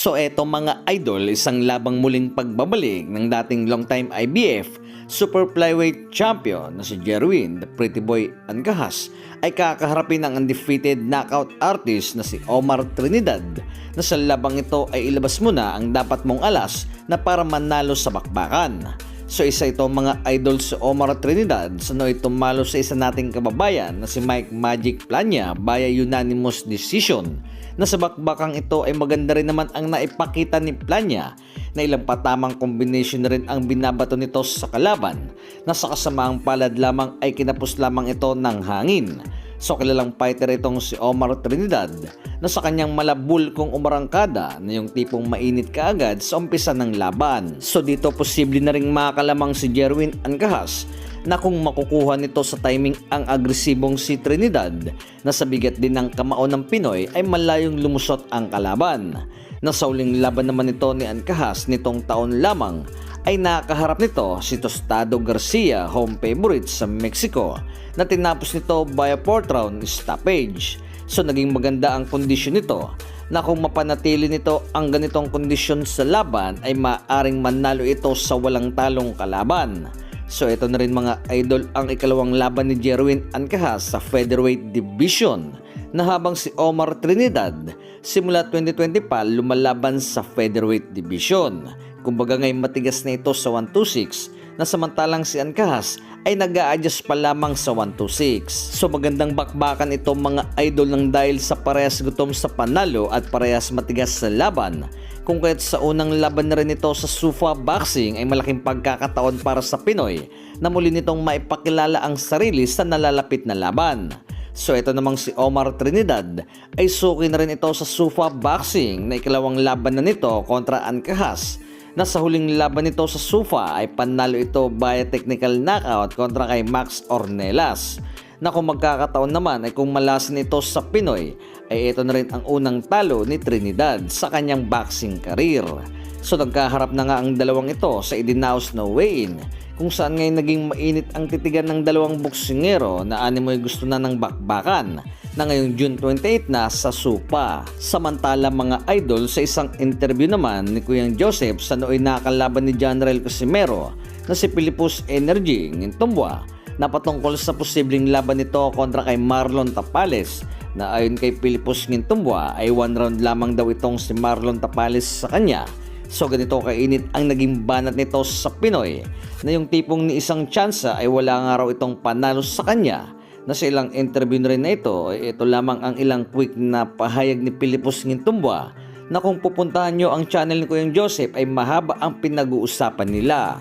So eto mga idol, isang labang muling pagbabalik ng dating long-time IBF Super Flyweight Champion na si Jerwin, the Pretty Boy Angahas ay kakaharapin ng undefeated knockout artist na si Omar Trinidad na sa labang ito ay ilabas mo na ang dapat mong alas na para manalo sa bakbakan. So isa ito mga idol si Omar Trinidad sa nooy tumalo sa isa nating kababayan na si Mike Magic Plania via unanimous decision na sa bakbakang ito ay maganda rin naman ang naipakita ni Plania na ilang patamang combination na rin ang binabato nito sa kalaban na sa kasamaang palad lamang ay kinapos lamang ito ng hangin. So kilalang fighter itong si Omar Trinidad na sa kanyang malabul kong umarangkada na yung tipong mainit kaagad sa umpisa ng laban. So dito posible na ring makalamang si Jerwin Angahas na kung makukuha nito sa timing ang agresibong si Trinidad na sa bigat din ng kamao ng Pinoy ay malayong lumusot ang kalaban. Na sa uling laban naman nito ni Angahas nitong taon lamang ay nakaharap nito si Tostado Garcia, home favorite sa Mexico, na tinapos nito via 4th round stoppage. So naging maganda ang kondisyon nito na kung mapanatili nito ang ganitong kondisyon sa laban ay maaring manalo ito sa walang talong kalaban. So ito na rin mga idol ang ikalawang laban ni Jerwin Angahas sa featherweight division na habang si Omar Trinidad simula 2020 pa lumalaban sa featherweight division. Kumbaga ngayon matigas na ito sa 126 na samantalang si Angahas ay nag-a-adjust pa lamang sa 126. So magandang bakbakan ito mga idol ng dahil sa parehas gutom sa panalo at parehas matigas sa laban. Kung kaya't sa unang laban na rin ito sa Sufa Boxing ay malaking pagkakataon para sa Pinoy na muli nitong maipakilala ang sarili sa nalalapit na laban. So ito namang si Omar Trinidad ay suki na rin ito sa Sufa Boxing na ikalawang laban na nito kontra Angahas na sa huling laban nito sa Sufa ay panalo ito via technical knockout kontra kay Max Ornelas na kung magkakataon naman ay kung malasan ito sa Pinoy ay ito na rin ang unang talo ni Trinidad sa kanyang boxing career. So nagkaharap na nga ang dalawang ito sa idinaos na weigh-in kung saan ngayon naging mainit ang titigan ng dalawang boksingero na animoy gusto na ng bakbakan na ngayong June 28 na sa Supa. Samantala mga idol, sa isang interview naman ni Kuyang Joseph sa nooy nakalaban ni General Casimero na si Pilipus Energy Ngintumbwa na patungkol sa posibleng laban nito kontra kay Marlon Tapales na ayon kay Pilipus Ngintumbwa ay 1 round lamang daw itong si Marlon Tapales sa kanya. So ganito kainit ang naging banat nito sa Pinoy na yung tipong ni isang tsansa ay wala nga raw itong panalo sa kanya na sa ilang interview na rin na ito ay ito lamang ang ilang quick na pahayag ni Pilipus Ngintumbwa na kung pupuntahan nyo ang channel ni Kuyang Joseph ay mahaba ang pinag-uusapan nila.